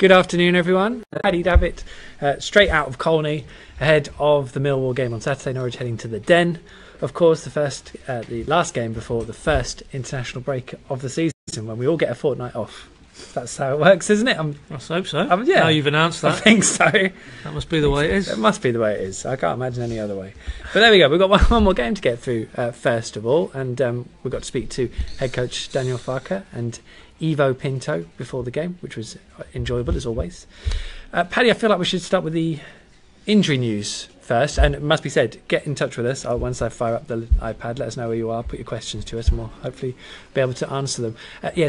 Good afternoon, everyone. Paddy Davitt, straight out of Colney, ahead of the Millwall game on Saturday. Norwich heading to the Den. Of course, the last game before the first international break of the season, when we all get a fortnight off. That's how it works, isn't it? I hope so. Yeah. Now you've announced that. I think so. That must be the way it is. It must be the way it is. I can't imagine any other way. But there we go. We've got one more game to get through, first of all. And we've got to speak to head coach Daniel Farke and Ivo Pinto before the game, which was enjoyable as always. Paddy, I feel like we should start with the injury news first. And it must be said, get in touch with us. Once I fire up the iPad, let us know where you are, put your questions to us, and we'll hopefully be able to answer them.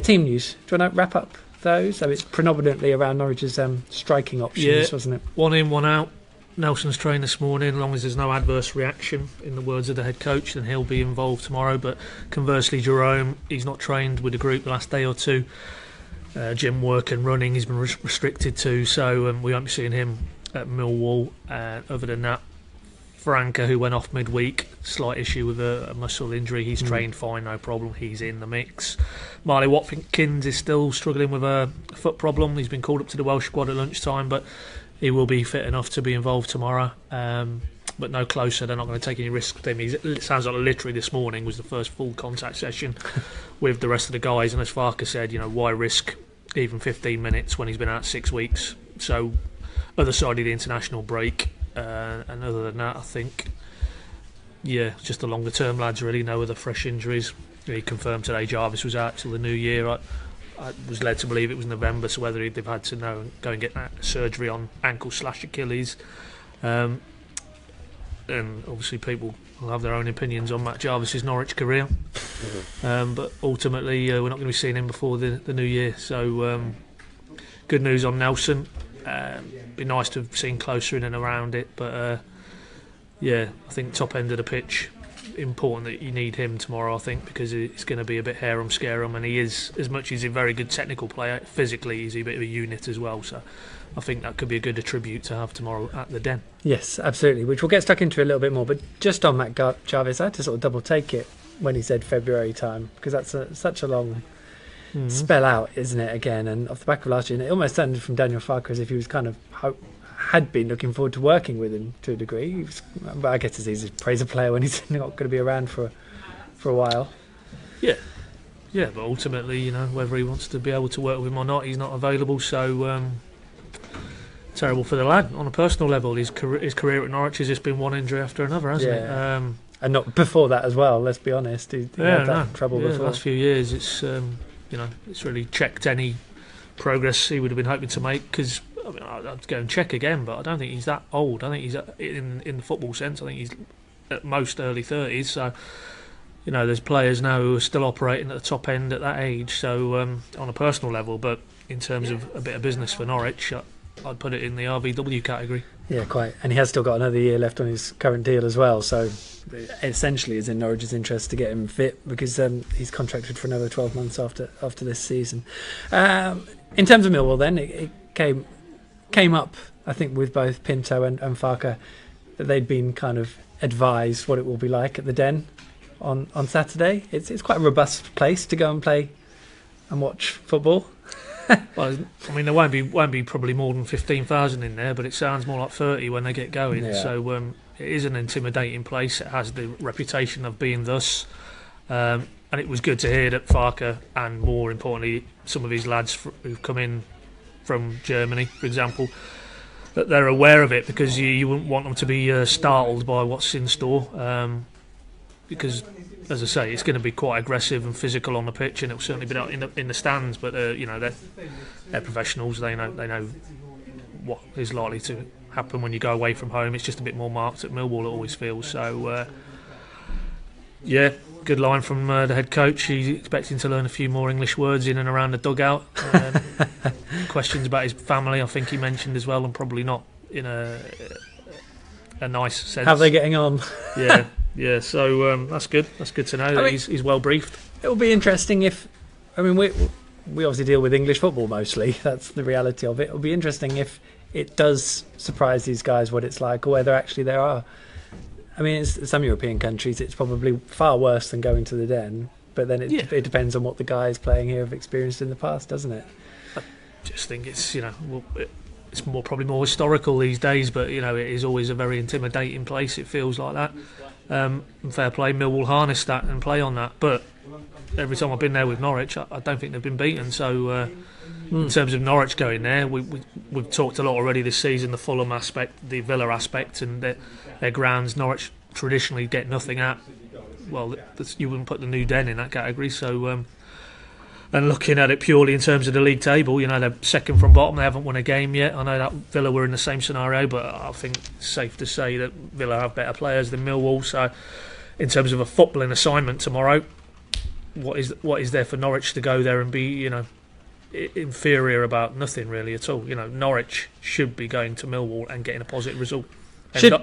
Team news. Do you want to wrap up those? So it's predominantly around Norwich's striking options, wasn't it? 1 in, 1 out. Nelson's trained this morning. As long as there's no adverse reaction, in the words of the head coach, then he'll be involved tomorrow. But conversely, Jerome, he's not trained with the group the last day or two. Gym work and running he's been restricted to, so we won't be seeing him at Millwall. Other than that, Franca, who went off midweek, slight issue with a muscle injury, he's trained fine, no problem, he's in the mix. Marley Watkins is still struggling with a foot problem. He's been called up to the Welsh squad at lunchtime, but he will be fit enough to be involved tomorrow, but no closer. They're not going to take any risks with him. It sounds like literally this morning was the first full contact session with the rest of the guys, and as Farke said, why risk even 15 minutes when he's been out 6 weeks? So other side of the international break, and other than that, I think just the longer term lads, really. No other fresh injuries. He confirmed today Jarvis was out till the new year. I was led to believe it was November, so whether they've had to go and get that surgery on ankle/Achilles. And obviously people will have their own opinions on Matt Jarvis's Norwich career. But ultimately we're not going to be seeing him before the new year. So good news on Nelson. Be nice to have seen closer in and around it, but I think top end of the pitch, important that you need him tomorrow, I think, because it's going to be a bit harem-scarum, and he is, as much as he's a very good technical player, physically he's a bit of a unit as well, so I think that could be a good attribute to have tomorrow at the Den. Yes, absolutely, which we'll get stuck into a little bit more, but just on Matt Jarvis, I had to sort of double take it when he said February time, because that's such a long spell out, isn't it, again? And off the back of last year, and it almost sounded from Daniel Farke as if he was kind of had been looking forward to working with him to a degree. But I guess it's easy to praise a player when he's not going to be around for a while. Yeah, but ultimately, whether he wants to be able to work with him or not, he's not available, so terrible for the lad on a personal level. His career at Norwich has just been one injury after another, hasn't it? And not before that as well, let's be honest. He had that trouble before. The last few years, it's really checked any progress he would have been hoping to make, because I'd go and check again, but I don't think he's that old. I think he's in the football sense, I think he's at most early 30s, so there's players now who are still operating at the top end at that age, so on a personal level, but in terms of a bit of business for Norwich, I'd put it in the RVW category. Yeah, quite. And he has still got another year left on his current deal as well, so essentially it's in Norwich's interest to get him fit, because he's contracted for another 12 months after this season. In terms of Millwall then, it came up, I think, with both Pinto and Farke, that they'd been kind of advised what it will be like at the Den on Saturday. It's quite a robust place to go and play and watch football. Well, I mean, there won't be probably more than 15,000 in there, but it sounds more like 30 when they get going. Yeah. So it is an intimidating place. It has the reputation of being thus, and it was good to hear that Farke, and more importantly, some of his lads who've come in from Germany, for example, that they're aware of it, because you wouldn't want them to be startled by what's in store, because, as I say, it's going to be quite aggressive and physical on the pitch, and it'll certainly be out in the stands. But they're professionals. They know what is likely to happen when you go away from home. It's just a bit more marked at Millwall, it always feels. So good line from the head coach. He's expecting to learn a few more English words in and around the dugout. Questions about his family, I think he mentioned as well, and probably not in a nice sense. How are they getting on? Yeah, so that's good. That's good to know that he's well briefed. It will be interesting we obviously deal with English football mostly. That's the reality of it. It'll be interesting if it does surprise these guys what it's like, or whether actually there are. I mean, it's some European countries, it's probably far worse than going to the Den, but then it depends on what the guys playing here have experienced in the past, doesn't it? just think it's it's probably more historical these days, but it is always a very intimidating place. It feels like that. And fair play, Millwall harnessed that and play on that. But every time I've been there with Norwich, I don't think they've been beaten. So in terms of Norwich going there, we've talked a lot already this season, the Fulham aspect, the Villa aspect, and their grounds. Norwich traditionally get nothing at. Well, you wouldn't put the New Den in that category. So and looking at it purely in terms of the league table, they're second from bottom. They haven't won a game yet. I know that Villa were in the same scenario, but I think it's safe to say that Villa have better players than Millwall. So in terms of a footballing assignment tomorrow, what is there for Norwich to go there and be inferior about? Nothing really at all. Norwich should be going to Millwall and getting a positive result.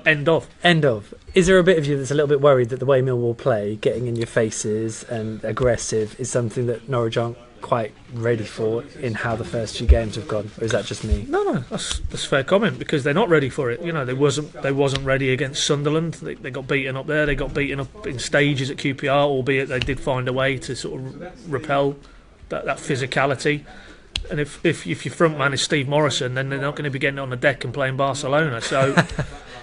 End of. Is there a bit of you that's a little bit worried that the way Millwall play, getting in your faces and aggressive, is something that Norwich aren't quite ready for in how the first few games have gone? Or is that just me? No, that's a fair comment, because they're not ready for it. They wasn't ready against Sunderland. They got beaten up there. They got beaten up in stages at QPR, albeit they did find a way to sort of repel that physicality. And if your front man is Steve Morrison, then they're not going to be getting on the deck and playing Barcelona. So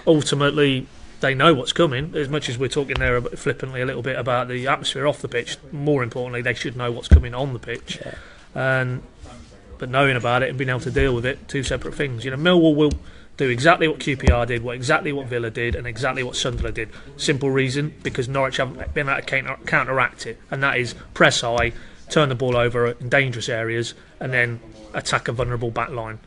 ultimately, they know what's coming. As much as we're talking there flippantly a little bit about the atmosphere off the pitch, more importantly, they should know what's coming on the pitch. Yeah. But knowing about it and being able to deal with it, two separate things. Millwall will do exactly what QPR did, exactly what Villa did, and exactly what Sunderland did. Simple reason, because Norwich haven't been able to counteract it, and that is press high, turn the ball over in dangerous areas, and then attack a vulnerable back line.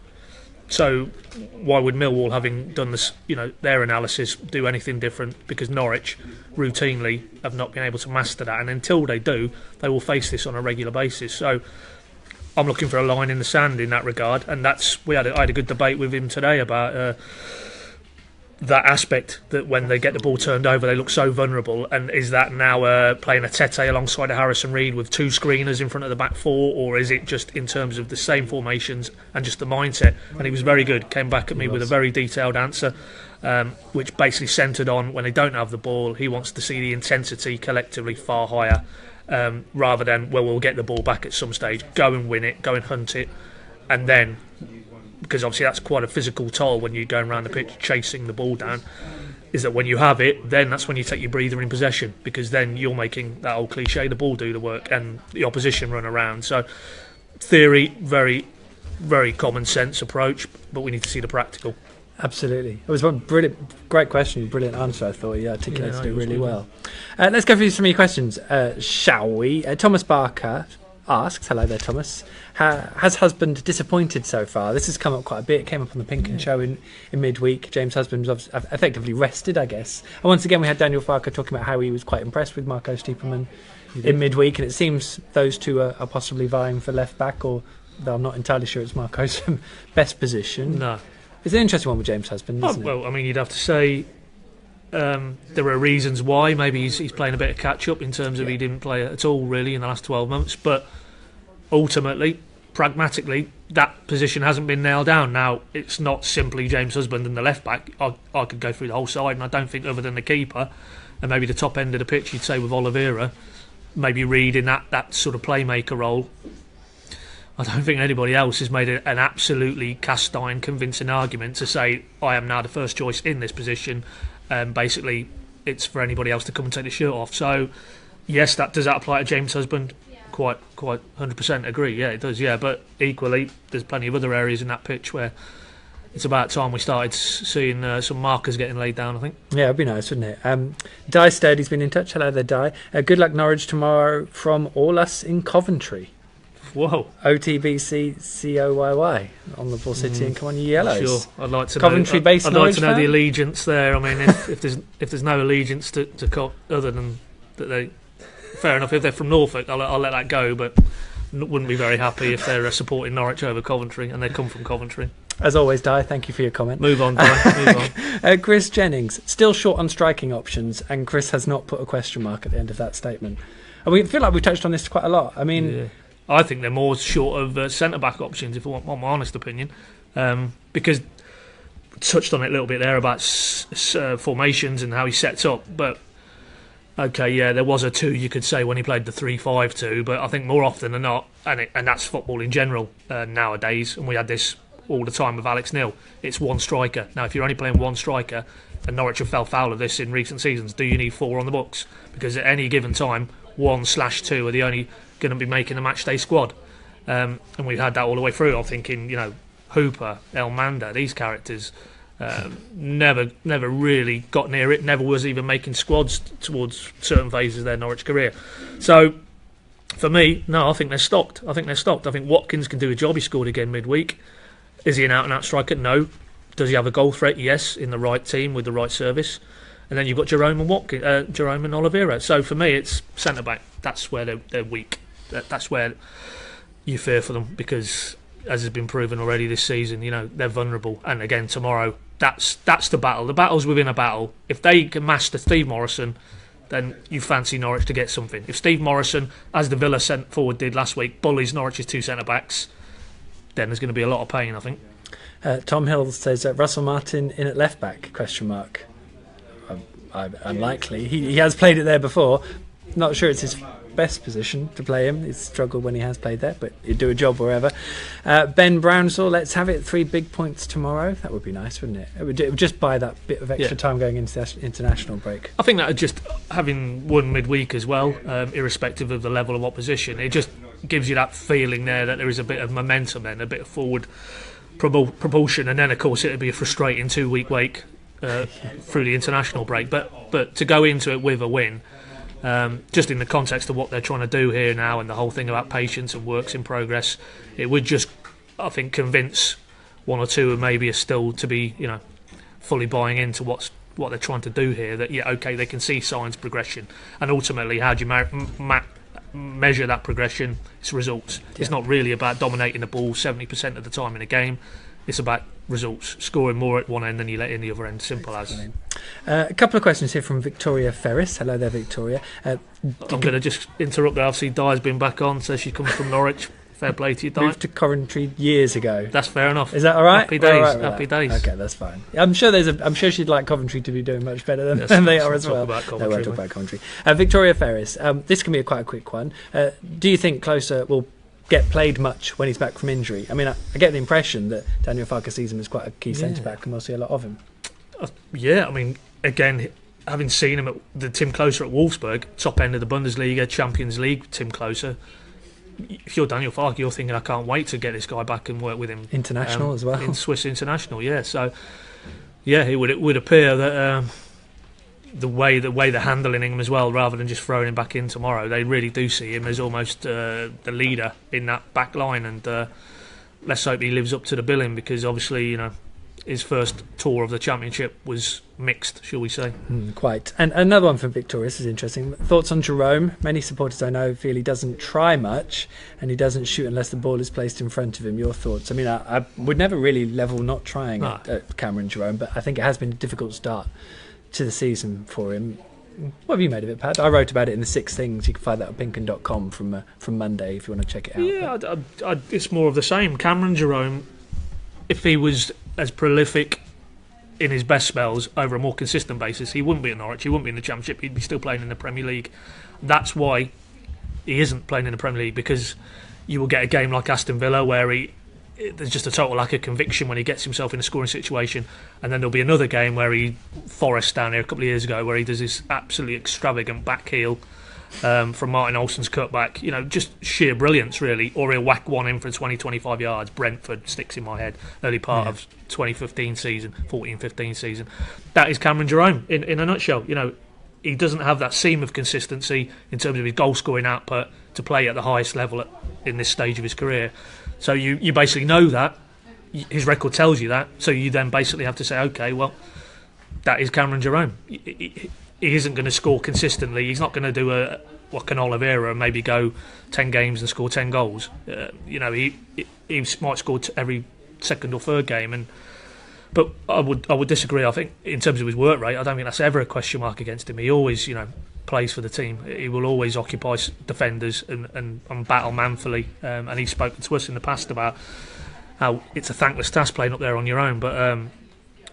So why would Millwall, having done this, their analysis, do anything different? Because Norwich routinely have not been able to master that, and until they do, they will face this on a regular basis. So I'm looking for a line in the sand in that regard, and I had a good debate with him today about that aspect, that when they get the ball turned over they look so vulnerable, and is that now playing a Tete alongside a Harrison Reed with two screeners in front of the back four, or is it just in terms of the same formations and just the mindset? And he was very good, came back at me with a very detailed answer, which basically centred on when they don't have the ball, he wants to see the intensity collectively far higher, rather than, we'll get the ball back at some stage, go and win it, go and hunt it, and then, because obviously that's quite a physical toll when you're going around the pitch chasing the ball down, is that when you have it, then that's when you take your breather in possession, because then you're making that old cliche, the ball do the work and the opposition run around. So theory, very, very common sense approach, but we need to see the practical. Absolutely. It was one great question, brilliant answer. I thought you articulated it really well. Let's go through some of your questions, shall we? Thomas Barker asks, hello there Thomas, has Husband disappointed so far? This has come up quite a bit. It came up on the PinkUn show in midweek. James Husband was effectively rested, I guess. And once again we had Daniel Farke talking about how he was quite impressed with Marco Stiepermann in midweek, and it seems those two are possibly vying for left back, or though I'm not entirely sure it's Marco's best position. No. It's an interesting one with James Husband, isn't it? Well, I mean, you'd have to say there are reasons why. Maybe he's playing a bit of catch-up in terms of he didn't play at all, really, in the last 12 months. But ultimately, pragmatically, that position hasn't been nailed down. Now, it's not simply James Husband and the left-back. I could go through the whole side, and I don't think other than the keeper, and maybe the top end of the pitch, you'd say with Oliveira, maybe Reed in that sort of playmaker role. I don't think anybody else has made an absolutely cast-iron convincing argument to say, I am now the first choice in this position. Basically, it's for anybody else to come and take the shirt off. So, yes, does that apply to James Husband? Quite 100% agree. Yeah, it does. Yeah, but equally, there's plenty of other areas in that pitch where it's about time we started seeing some markers getting laid down, I think. Yeah, it'd be nice, wouldn't it? Di Sturdy's been in touch. Hello there, Di. Good luck Norwich tomorrow from all us in Coventry. Whoa. OTBC COYY on the Ball City and come on you yellows. Sure. I'd like to Coventry-based I'd like to know the allegiance there. I mean, if there's no allegiance to other than that they, fair enough. If they're from Norfolk, I'll let that go. But wouldn't be very happy if they're supporting Norwich over Coventry and they come from Coventry. As always, Di, thank you for your comment. Move on, Di. Move on. Chris Jennings, still short on striking options, and Chris has not put a question mark at the end of that statement. And we feel like we've touched on this quite a lot. I mean. Yeah. I think they're more short of centre-back options, if I want my honest opinion, because we touched on it a little bit there about formations and how he sets up. But okay, yeah, there was a 2 you could say when he played the 3-5-2, but I think more often than not and that's football in general nowadays. And we had this all the time with Alex Neil. It's one striker. Now, if you're only playing one striker, and Norwich have fell foul of this in recent seasons, do you need 4 on the books? Because at any given time, 1/2 are the only going to be making the matchday squad. And we've had that all the way through. I'm thinking, Hooper, Elmander, these characters never really got near it, never was even making squads towards certain phases of their Norwich career. So, for me, no, I think they're stocked. I think Watkins can do a job. He scored again midweek. Is he an out-and-out striker? No. Does he have a goal threat? Yes, in the right team with the right service. And then you've got Jerome and Oliveira. So for me, it's centre-back. That's where they're weak. That's where you fear for them, because, as has been proven already this season, they're vulnerable. And again, tomorrow, that's the battle. The battle's within a battle. If they can master Steve Morrison, then you fancy Norwich to get something. If Steve Morrison, as the Villa sent forward did last week, bullies Norwich's 2 centre-backs, then there's going to be a lot of pain, I think. Tom Hill says Russell Martin in at left back? ? Unlikely. He has played it there before. Not sure it's his best position to play him. He's struggled when he has played there, but he'd do a job wherever. Ben Brownsall, let's have it 3 big points tomorrow. That would be nice, wouldn't it? It would just buy that bit of extra time going into the international break. I think that just having won midweek as well, irrespective of the level of opposition, it just gives you that feeling there that there is a bit of momentum then, a bit of forward propulsion, and then of course it would be a frustrating 2-week wait through the international break. But to go into it with a win, just in the context of what they're trying to do here now, and the whole thing about patience and works in progress, it would just, I think, convince 1 or 2 who maybe are still to be, fully buying into what they're trying to do here. That they can see signs of progression, and ultimately, how do you measure that progression? It's results. It's not really about dominating the ball 70% of the time in a game. It's about results, scoring more at one end than you let in the other end. Simple as. A couple of questions here from Victoria Ferris. Hello there, Victoria. I'm going to just interrupt there. Obviously, Di's been back on, so she's coming from Norwich. Fair play to you, Di. Moved to Coventry years ago. That's fair enough. Is that all right? Happy days. Right happy days. Okay, that's fine. I'm sure she'd like Coventry to be doing much better than they are as well. No, we won't talk about Coventry. Victoria Ferris. This can be quite a quick one. Do you think Klose will get played much when he's back from injury? I mean, I get the impression that Daniel Farke sees him as quite a key centre-back, and we'll see a lot of him. I mean, again, having seen him at the Tim Klose at Wolfsburg, top end of the Bundesliga, Champions League, Tim Klose. If you're Daniel Farke, you're thinking, I can't wait to get this guy back and work with him. International as well. In Swiss international, yeah. So, it would appear that the way they're handling him as well, rather than just throwing him back in tomorrow, they really do see him as almost the leader in that back line, and let's hope he lives up to the billing, because obviously, his first tour of the Championship was mixed, shall we say. Quite. And another one from Victoria, this is interesting. Thoughts on Jerome? Many supporters I know feel he doesn't try much and he doesn't shoot unless the ball is placed in front of him. Your thoughts? I mean, I would never really level not trying at Cameron Jerome, but I think it has been a difficult start to the season for him. What have you made of it, Pat? I wrote about it in the 6 Things. You can find that on PinkUn.com from Monday if you want to check it out. Yeah, it's more of the same. Cameron Jerome, if he was as prolific in his best spells over a more consistent basis, he wouldn't be at Norwich, he wouldn't be in the Championship, he'd be still playing in the Premier League. That's why he isn't playing in the Premier League, because you will get a game like Aston Villa where there's just a total lack of conviction when he gets himself in a scoring situation, and then there'll be another game where Forest down here a couple of years ago, where he does this absolutely extravagant back heel from Martin Olsen's cutback, just sheer brilliance really, or he'll whack one in for 20-25 yards. Brentford sticks in my head, early part of 2015 season, 14-15 season. That is Cameron Jerome in a nutshell. He doesn't have that seam of consistency in terms of his goal scoring output to play at the highest level in this stage of his career. So you basically know that, his record tells you that, so you then basically have to say, okay, well, that is Cameron Jerome. He isn't going to score consistently. He's not going to do like an Oliveira and maybe go 10 games and score 10 goals. He might score every second or third game. But I would disagree. I think in terms of his work rate, I don't think that's ever a question mark against him. He always, plays for the team. He will always occupy defenders and battle manfully. And he's spoken to us in the past about how it's a thankless task playing up there on your own. But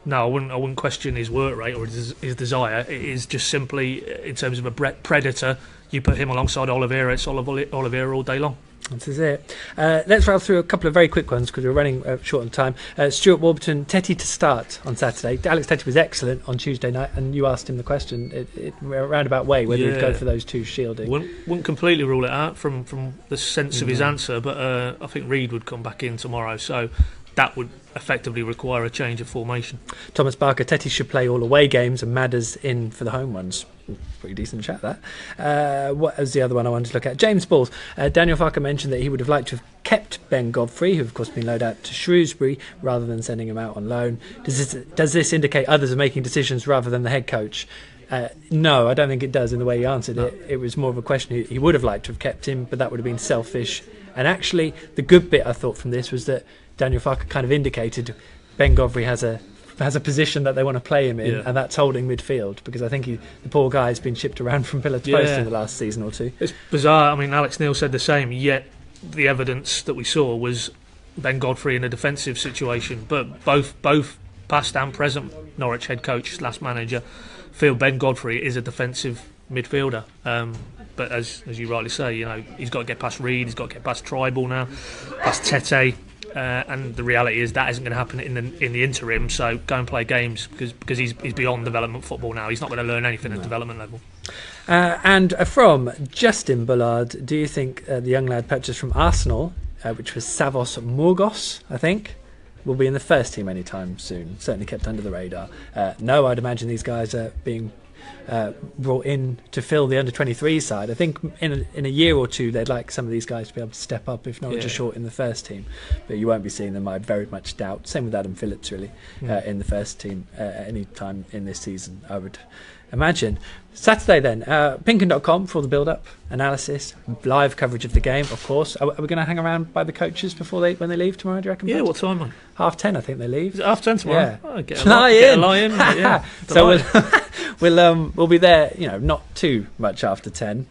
no, I wouldn't question his work rate or his desire. It is just simply, in terms of a predator, you put him alongside Oliveira, it's Oliveira all day long. This is it. Let's rattle through a couple of very quick ones because we're running short on time. Stuart Warburton, Tetty to start on Saturday. Alex Tetty was excellent on Tuesday night, and you asked him the question in a roundabout way whether he'd go for those two shielding. Wouldn't completely rule it out from the sense of his answer, but I think Reid would come back in tomorrow, so that would effectively require a change of formation. Thomas Barker, Tetty should play all away games and Madders in for the home ones. Pretty decent chat, that. What was the other one I wanted to look at? James Balls. Daniel Farke mentioned that he would have liked to have kept Ben Godfrey, who of course been loaned out to Shrewsbury, rather than sending him out on loan. Does this indicate others are making decisions rather than the head coach? No, I don't think it does in the way he answered it. It was more of a question. He would have liked to have kept him, but that would have been selfish. And actually, the good bit I thought from this was that Daniel Farke kind of indicated Ben Godfrey has a position that they want to play him in, and that's holding midfield, because I think the poor guy has been shipped around from pillar to post in the last season or two. It's bizarre. I mean, Alex Neil said the same, yet the evidence that we saw was Ben Godfrey in a defensive situation. But both past and present Norwich head coach / manager feel Ben Godfrey is a defensive midfielder. But as you rightly say, he's got to get past Reid, he's got to get past Tribal now, past Tete. And the reality is that isn't going to happen in the interim. So go and play games because he's beyond development football now. He's not going to learn anything at development level. And from Justin Bullard, do you think the young lad purchased from Arsenal, which was Savos Morgos, I think, will be in the first team anytime soon? Certainly kept under the radar. No, I'd imagine these guys are being brought in to fill the under-23 side. I think in a year or two they'd like some of these guys to be able to step up if Norwich are short in the first team, but you won't be seeing them, I very much doubt. Same with Adam Phillips really, in the first team any time in this season, I would imagine. Saturday then, PinkUn.com for all the build-up, analysis, live coverage of the game, of course. Are we going to hang around by the coaches when they leave tomorrow, do you reckon? Yeah, what time, man? 10:30 I think they leave. Is it 10:30 tomorrow? Yeah. Oh, get a lie-in. Yeah. So we'll be there, not too much after 10.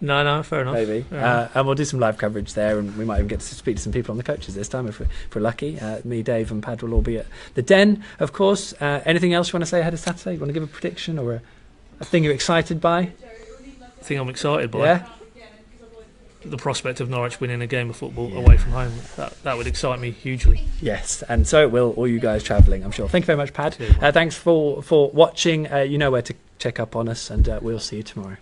No, fair enough. Maybe. Fair enough. And we'll do some live coverage there, and we might even get to speak to some people on the coaches this time if we're lucky. Me, Dave and Pad will all be at the Den, of course. Anything else you want to say ahead of Saturday? You want to give a prediction or a thing you're excited by? The thing I'm excited by? Yeah. The prospect of Norwich winning a game of football away from home. That would excite me hugely. Yes, and so it will, all you guys travelling, I'm sure. Thank you very much, Pad. Thanks for watching. You know where to check up on us, and we'll see you tomorrow.